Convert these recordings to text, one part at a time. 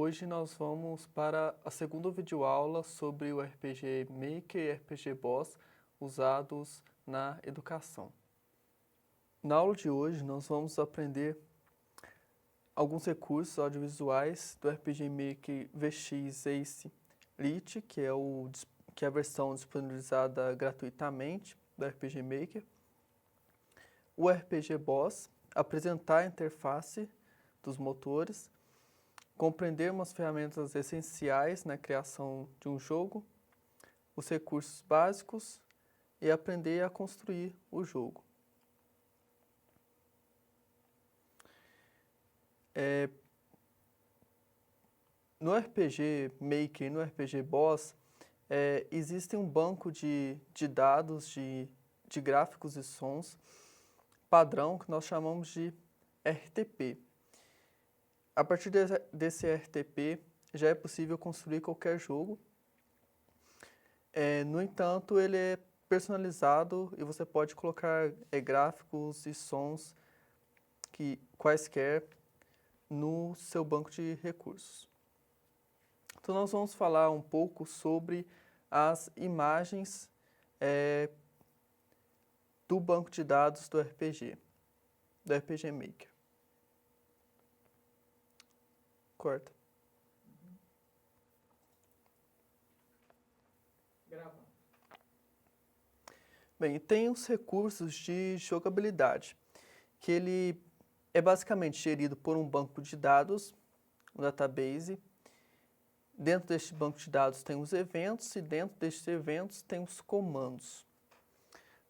Hoje nós vamos para a segunda videoaula sobre o RPG Maker e RPG Boss usados na educação. Na aula de hoje nós vamos aprender alguns recursos audiovisuais do RPG Maker VX Ace Lite, que é a versão disponibilizada gratuitamente do RPG Maker. O RPG Boss, apresentar a interface dos motores, compreender umas ferramentas essenciais na criação de um jogo, os recursos básicos e aprender a construir o jogo. No RPG Maker e no RPG Boss, existe um banco de dados de gráficos e sons padrão que nós chamamos de RTP. A partir desse RTP, já é possível construir qualquer jogo. No entanto, ele é personalizado e você pode colocar gráficos e sons quaisquer no seu banco de recursos. Então, nós vamos falar um pouco sobre as imagens do banco de dados do RPG Maker. Corta. Grava. Bem, tem os recursos de jogabilidade, que ele é basicamente gerido por um banco de dados, um database. Dentro deste banco de dados tem os eventos e dentro destes eventos tem os comandos.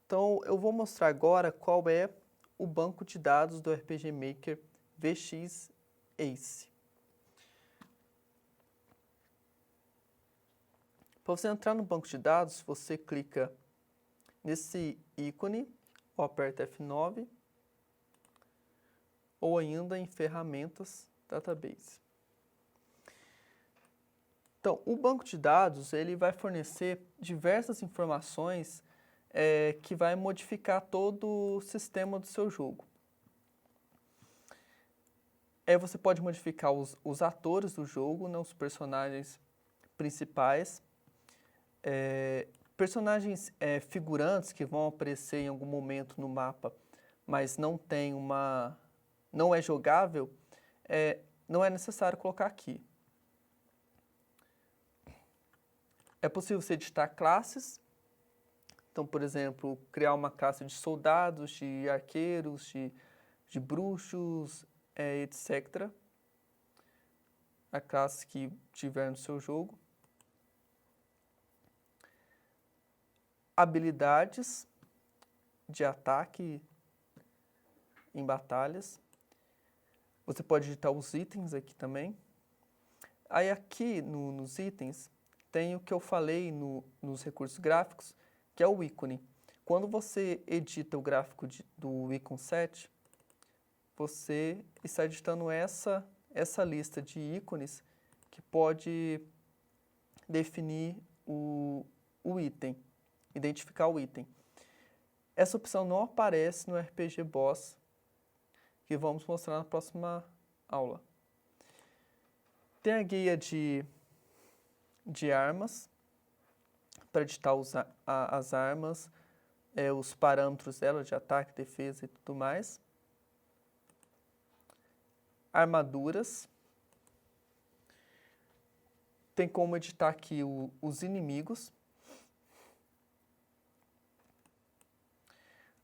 Então, eu vou mostrar agora qual é o banco de dados do RPG Maker VX Ace. Para você entrar no banco de dados, você clica nesse ícone, ou aperta F9, ou ainda em Ferramentas, Database. Então, o banco de dados ele vai fornecer diversas informações que vai modificar todo o sistema do seu jogo. Você pode modificar os atores do jogo, né, os personagens principais, personagens figurantes que vão aparecer em algum momento no mapa, mas não é jogável, não é necessário colocar aqui. É possível você editar classes. Então, por exemplo, criar uma classe de soldados, de arqueiros, de bruxos, etc. A classe que tiver no seu jogo. Habilidades de ataque em batalhas. Você pode editar os itens aqui também. Aí aqui nos itens tem o que eu falei nos recursos gráficos, que é o ícone. Quando você edita o gráfico do ícone set, você está editando essa lista de ícones que pode definir o item, identificar o item. Essa opção não aparece no RPG Boss, que vamos mostrar na próxima aula. Tem a guia de armas, para editar as armas, os parâmetros dela de ataque, defesa e tudo mais. Armaduras. Tem como editar aqui os inimigos.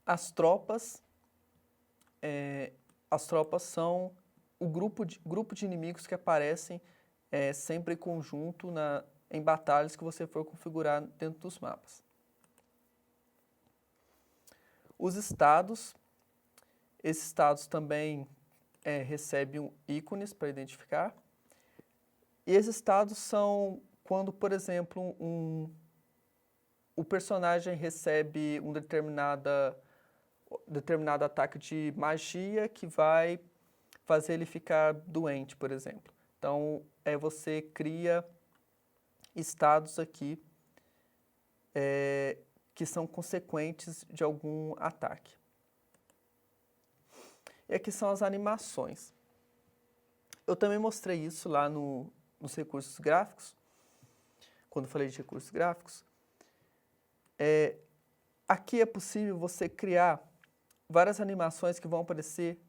As tropas. As tropas são o grupo de inimigos que aparecem sempre em conjunto em batalhas que você for configurar dentro dos mapas. Os estados. Esses estados também recebem ícones para identificar. E esses estados são quando, por exemplo, o personagem recebe um determinado ataque de magia que vai fazer ele ficar doente, por exemplo. Então, você cria estados aqui que são consequentes de algum ataque. E aqui são as animações. Eu também mostrei isso lá no nos recursos gráficos, quando eu falei de recursos gráficos, aqui é possível você criar várias animações que vão aparecer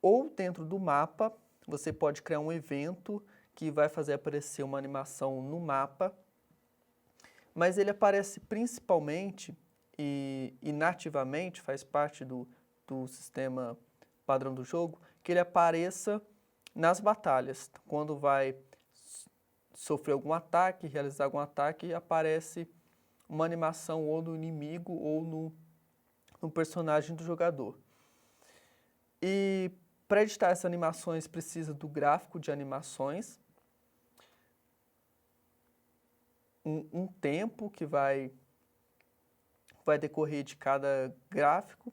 ou dentro do mapa, você pode criar um evento que vai fazer aparecer uma animação no mapa, mas ele aparece principalmente e nativamente, faz parte do sistema padrão do jogo, que ele apareça nas batalhas. Quando vai sofrer algum ataque, realizar algum ataque, aparece uma animação ou no inimigo ou no personagem do jogador. E para editar essas animações precisa do gráfico de animações, um tempo que vai decorrer de cada gráfico,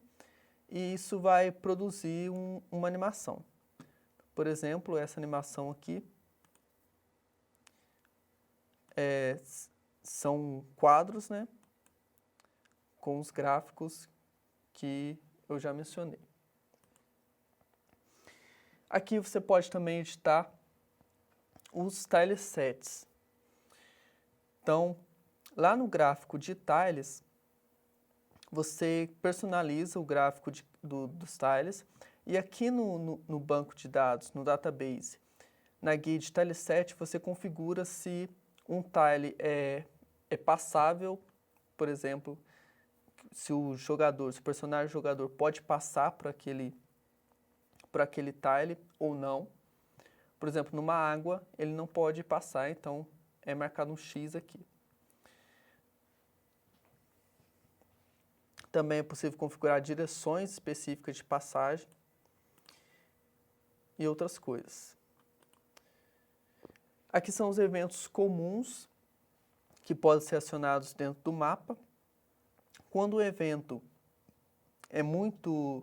e isso vai produzir uma animação. Por exemplo, essa animação aqui são quadros, né, com os gráficos que eu já mencionei. Aqui você pode também editar os tilesets. Então, lá no gráfico de tiles, você personaliza o gráfico dos tiles, e aqui no banco de dados, no database, na guia de tileset, você configura se um tile é passável, por exemplo, se o personagem jogador pode passar por aquele tile ou não. Por exemplo, numa água, ele não pode passar, então é marcado um X aqui. Também é possível configurar direções específicas de passagem e outras coisas. Aqui são os eventos comuns que podem ser acionados dentro do mapa. Quando o evento é muito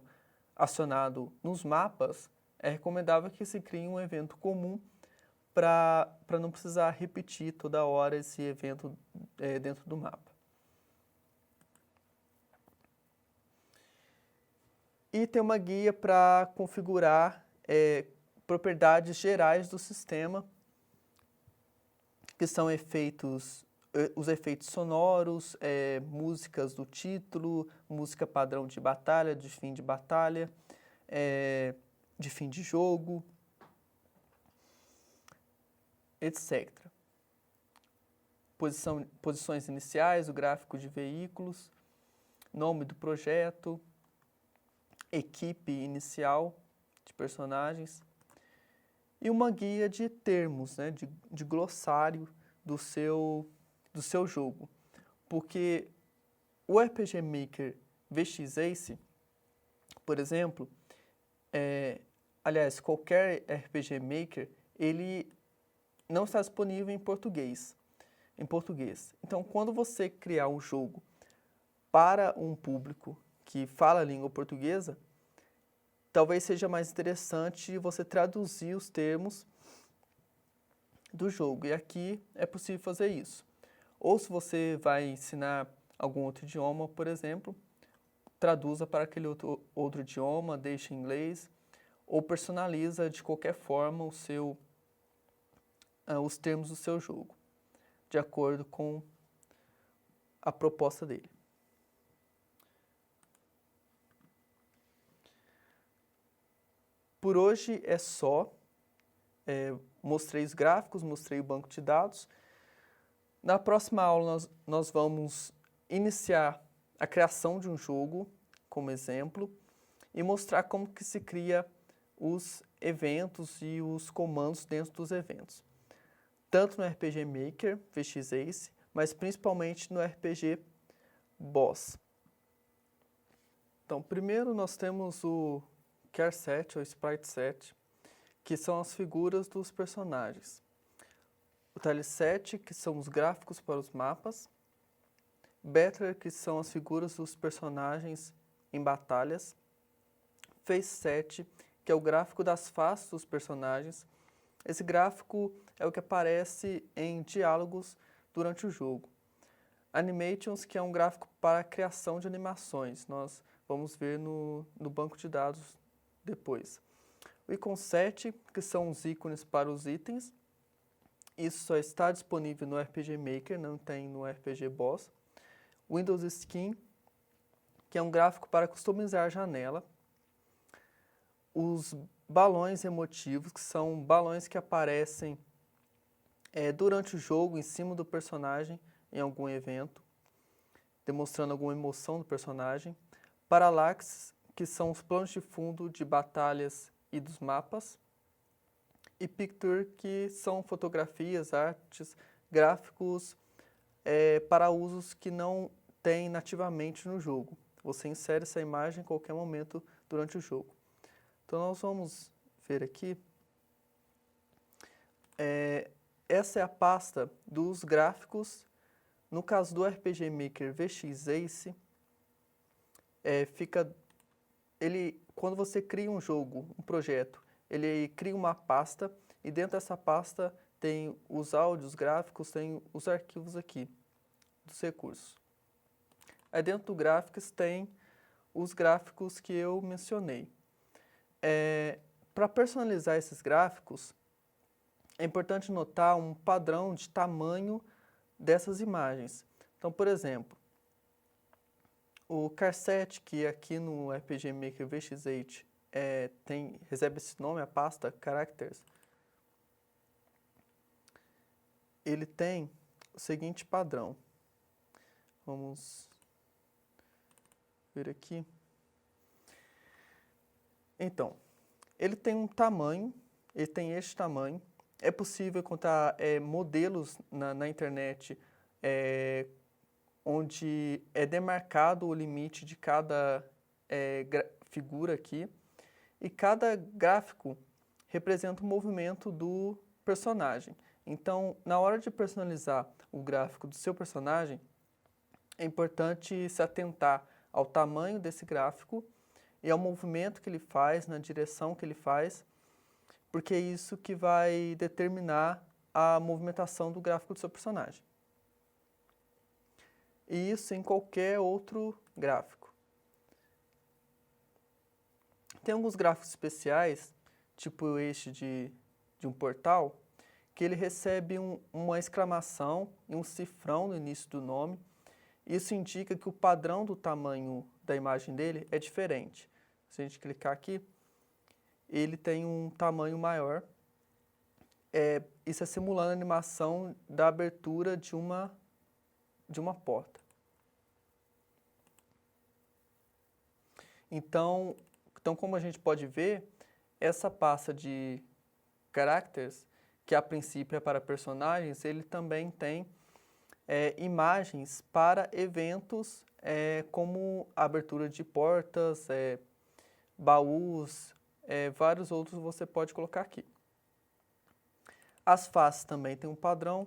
acionado nos mapas, é recomendável que se crie um evento comum para não precisar repetir toda hora esse evento dentro do mapa. E tem uma guia para configurar propriedades gerais do sistema, que são os efeitos sonoros, músicas do título, música padrão de batalha, de fim de batalha, de fim de jogo, etc. Posições iniciais, o gráfico de veículos, nome do projeto, equipe inicial de personagens e uma guia de termos, né, de glossário do seu jogo. Porque o RPG Maker VX Ace, por exemplo, aliás, qualquer RPG Maker, ele não está disponível em português. Então, quando você criar um jogo para um público que fala a língua portuguesa, talvez seja mais interessante você traduzir os termos do jogo. E aqui é possível fazer isso. Ou se você vai ensinar algum outro idioma, por exemplo, traduza para aquele outro idioma, deixe em inglês, ou personaliza de qualquer forma os termos do seu jogo, de acordo com a proposta dele. Por hoje é só. Mostrei os gráficos, mostrei o banco de dados. Na próxima aula nós vamos iniciar a criação de um jogo, como exemplo, e mostrar como que se cria os eventos e os comandos dentro dos eventos. Tanto no RPG Maker, VX Ace, mas principalmente no RPG Boss. Então, primeiro nós temos o Charset ou Sprite Set, que são as figuras dos personagens. O Tileset, que são os gráficos para os mapas. Battler, que são as figuras dos personagens em batalhas. Faceset, que é o gráfico das faces dos personagens. Esse gráfico é o que aparece em diálogos durante o jogo. Animations, que é um gráfico para a criação de animações. Nós vamos ver no banco de dados depois. O Icon Set, que são os ícones para os itens. isso só está disponível no RPG Maker, não tem no RPG Boss. Windows Skin, que é um gráfico para customizar a janela. Os balões emotivos, que são balões que aparecem durante o jogo, em cima do personagem, em algum evento, demonstrando alguma emoção do personagem. Parallax, que são os planos de fundo de batalhas e dos mapas. E Picture, que são fotografias, artes, gráficos para usos que não tem nativamente no jogo. Você insere essa imagem em qualquer momento durante o jogo. Então nós vamos ver aqui. Essa é a pasta dos gráficos. No caso do RPG Maker VX Ace, quando você cria um jogo, um projeto, ele cria uma pasta e dentro dessa pasta tem os áudios, gráficos, tem os arquivos aqui dos recursos. Aí dentro do Graphics tem os gráficos que eu mencionei. Para personalizar esses gráficos, é importante notar um padrão de tamanho dessas imagens. Então, por exemplo, o Carset, que aqui no RPG Maker VX8 recebe esse nome, a pasta Characters, ele tem o seguinte padrão. Vamos ver aqui. Então, ele tem um tamanho, ele tem este tamanho. É possível encontrar modelos na internet onde é demarcado o limite de cada figura aqui. E cada gráfico representa o movimento do personagem. Então, na hora de personalizar o gráfico do seu personagem, é importante se atentar ao tamanho desse gráfico e ao movimento que ele faz, na direção que ele faz, porque é isso que vai determinar a movimentação do gráfico do seu personagem. E isso em qualquer outro gráfico. Tem alguns gráficos especiais, tipo este de um portal, que ele recebe uma exclamação e um cifrão no início do nome. Isso indica que o padrão do tamanho da imagem dele é diferente. Se a gente clicar aqui, ele tem um tamanho maior. Isso é simulando a animação da abertura de uma porta. Então, como a gente pode ver, essa pasta de characters, que a princípio é para personagens, ele também tem imagens para eventos como abertura de portas, baús, vários outros você pode colocar aqui. As faces também tem um padrão.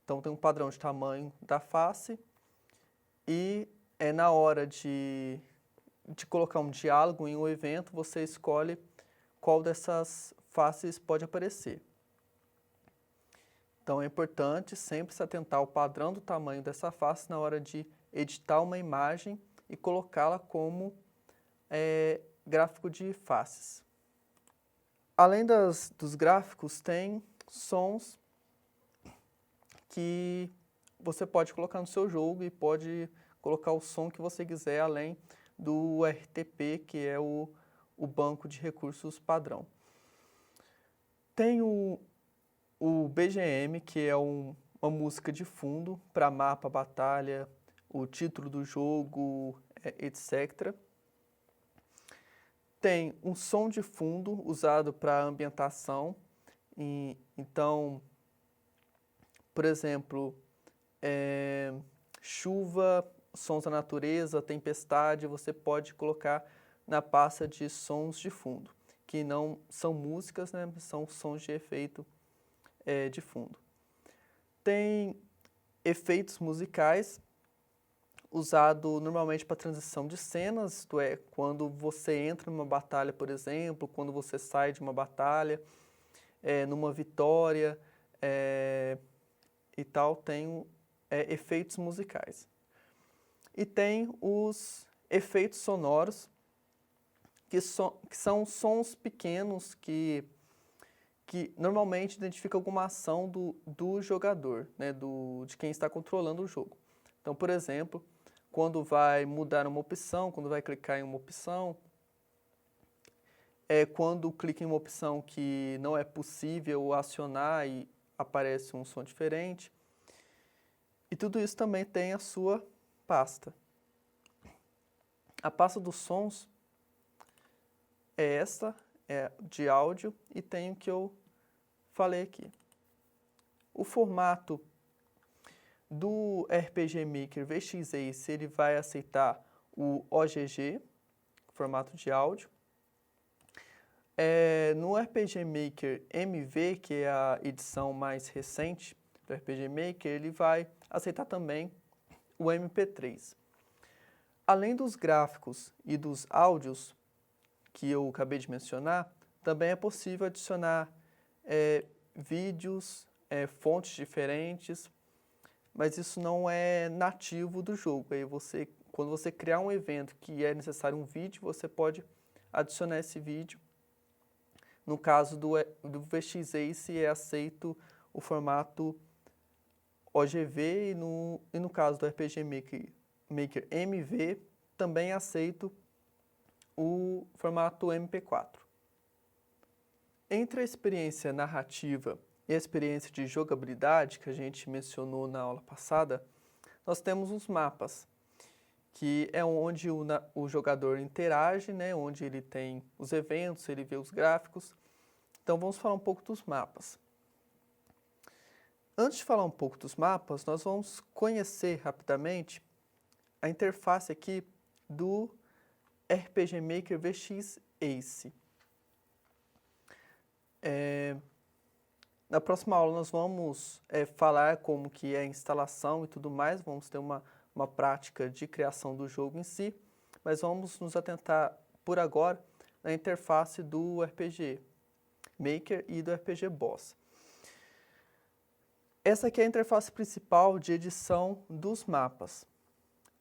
Então tem um padrão de tamanho da face e na hora de colocar um diálogo em um evento, você escolhe qual dessas faces pode aparecer. Então é importante sempre se atentar ao padrão do tamanho dessa face na hora de editar uma imagem e colocá-la como gráfico de faces. Além dos gráficos, tem sons que você pode colocar no seu jogo e pode colocar o som que você quiser, além do RTP, que é o banco de recursos padrão. Tem o BGM, que é uma música de fundo para mapa, batalha, o título do jogo, etc. Tem um som de fundo usado para ambientação. Então, por exemplo, chuva, sons da natureza, tempestade, você pode colocar na pasta de sons de fundo, que não são músicas, né, são sons de efeito de fundo. Tem efeitos musicais, usado normalmente para transição de cenas, isto é, quando você entra numa batalha, por exemplo, quando você sai de uma batalha, numa vitória e tal, tem efeitos musicais. E tem os efeitos sonoros, que são sons pequenos que que normalmente identifica alguma ação do jogador, né, de quem está controlando o jogo. Então, por exemplo, quando vai mudar uma opção, quando vai clicar em uma opção, quando clica em uma opção que não é possível acionar e aparece um som diferente. E tudo isso também tem a sua pasta. A pasta dos sons é essa, é de áudio, e tem o que eu falei aqui. O formato do RPG Maker VX-Ace, ele vai aceitar o OGG, formato de áudio. No RPG Maker MV, que é a edição mais recente do RPG Maker, ele vai aceitar também o MP3. Além dos gráficos e dos áudios que eu acabei de mencionar, também é possível adicionar vídeos, fontes diferentes, mas isso não é nativo do jogo. Aí quando você criar um evento que é necessário um vídeo, você pode adicionar esse vídeo. No caso do VX-Ace é aceito o formato OGV e no caso do RPG Maker MV também é aceito o formato MP4. Entre a experiência narrativa e a experiência de jogabilidade que a gente mencionou na aula passada, nós temos os mapas, que é onde o jogador interage, né, onde ele tem os eventos, ele vê os gráficos. Então vamos falar um pouco dos mapas. Antes de falar um pouco dos mapas, nós vamos conhecer rapidamente a interface aqui do RPG Maker VX-Ace. Na próxima aula nós vamos falar como que é a instalação e tudo mais, vamos ter uma prática de criação do jogo em si, mas vamos nos atentar por agora na interface do RPG Maker e do RPG Boss. Essa aqui é a interface principal de edição dos mapas.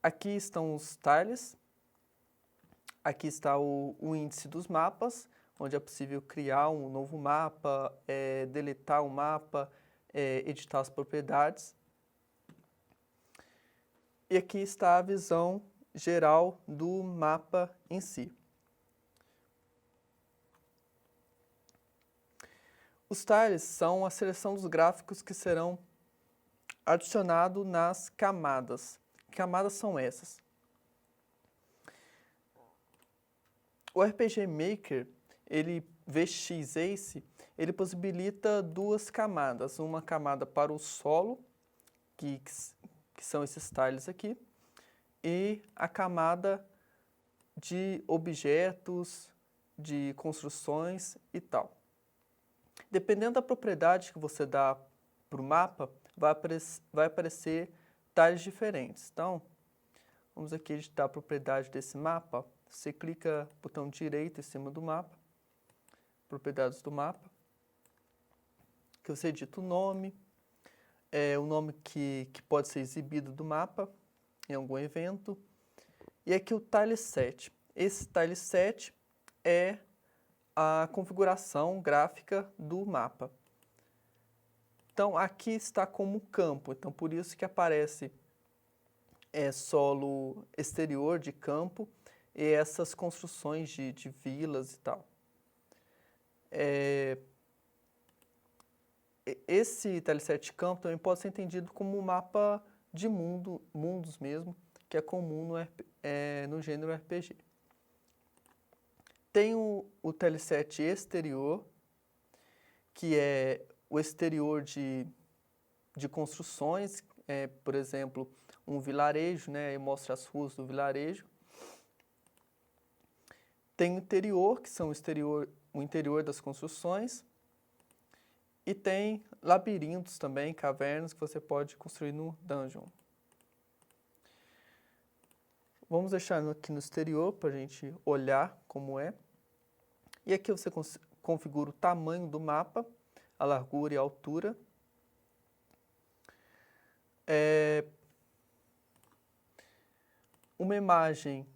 Aqui estão os tiles, aqui está o índice dos mapas, onde é possível criar um novo mapa, deletar o mapa, editar as propriedades. E aqui está a visão geral do mapa em si. Os tiles são a seleção dos gráficos que serão adicionados nas camadas. Que camadas são essas? O RPG Maker, VX-Ace, ele possibilita duas camadas. Uma camada para o solo, que são esses tiles aqui, e a camada de objetos, de construções e tal. Dependendo da propriedade que você dá para o mapa, vai aparecer tiles diferentes. Então, vamos aqui editar a propriedade desse mapa. Você clica no botão direito em cima do mapa, propriedades do mapa, que você edita o nome que pode ser exibido do mapa em algum evento, e aqui o tileset. Esse tileset é a configuração gráfica do mapa. Então, aqui está como campo, então por isso que aparece solo exterior de campo, e essas construções de vilas e tal. Esse tileset de campo também pode ser entendido como um mapa de mundos mesmo, que é comum no gênero RPG. Tem o tileset exterior, que é o exterior de construções, por exemplo, um vilarejo, né, e mostra as ruas do vilarejo. Tem o interior, que são o interior das construções, e tem labirintos também, cavernas, que você pode construir no dungeon. Vamos deixar aqui no exterior para a gente olhar como é. E aqui você configura o tamanho do mapa, a largura e a altura. Uma imagem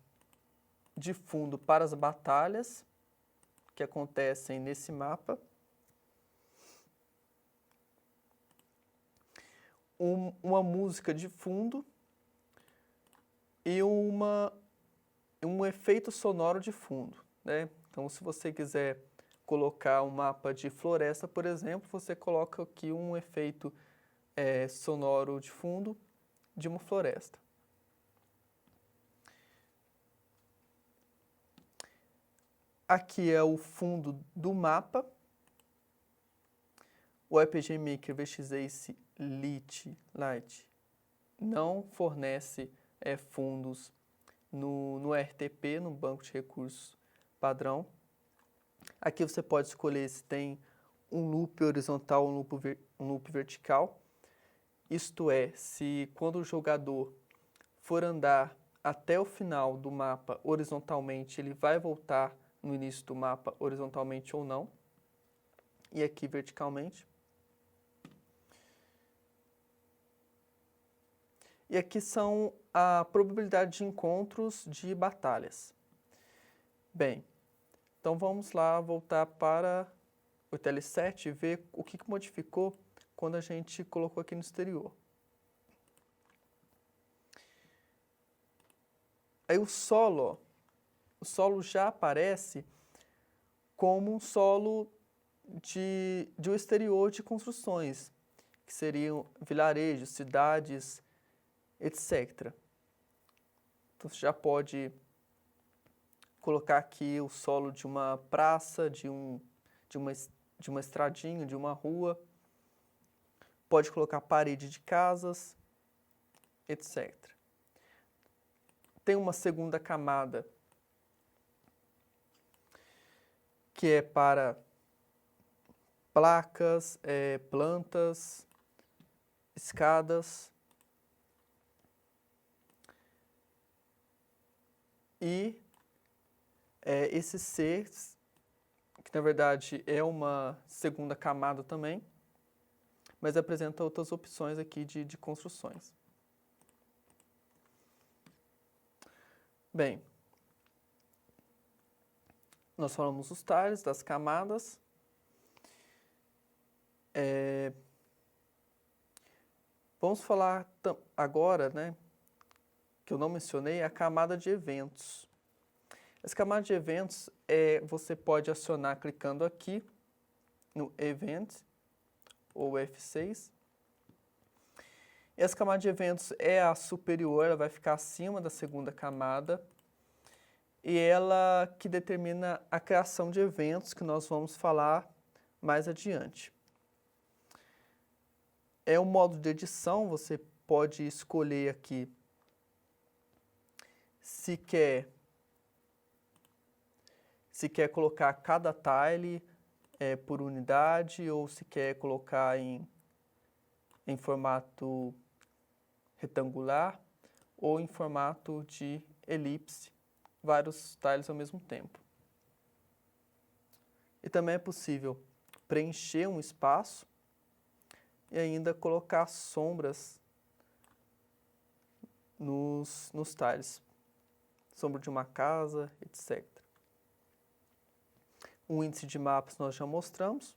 de fundo para as batalhas que acontecem nesse mapa. uma música de fundo e um efeito sonoro de fundo, né? Então, se você quiser colocar um mapa de floresta, por exemplo, você coloca aqui um efeito sonoro de fundo de uma floresta. Aqui é o fundo do mapa. O RPG Maker VX Lite não fornece fundos no RTP, no banco de recursos padrão. Aqui você pode escolher se tem um loop horizontal ou um loop vertical. Isto é, se quando o jogador for andar até o final do mapa horizontalmente, ele vai voltar no início do mapa horizontalmente ou não. E aqui verticalmente. E aqui são a probabilidade de encontros de batalhas. Bem, então vamos lá voltar para o TL7 e ver o que modificou quando a gente colocou aqui no exterior. Aí o solo já aparece como um solo de um exterior de construções, que seriam vilarejos, cidades, etc. Então você já pode colocar aqui o solo de uma praça, de uma estradinha, de uma rua. Pode colocar parede de casas, etc. Tem uma segunda camada que é para placas, plantas, escadas. E esse C, que na verdade é uma segunda camada também, mas apresenta outras opções aqui de construções. Bem, nós falamos dos tiles, das camadas. Vamos falar agora, né, que eu não mencionei, a camada de eventos. Essa camada de eventos você pode acionar clicando aqui no Event ou F6. Essa camada de eventos é a superior, ela vai ficar acima da segunda camada e ela que determina a criação de eventos que nós vamos falar mais adiante. É um modo de edição, você pode escolher aqui se quer colocar cada tile por unidade ou se quer colocar em formato retangular ou em formato de elipse, vários tiles ao mesmo tempo. E também é possível preencher um espaço e ainda colocar sombras nos tiles, sombra de uma casa, etc. O índice de mapas nós já mostramos.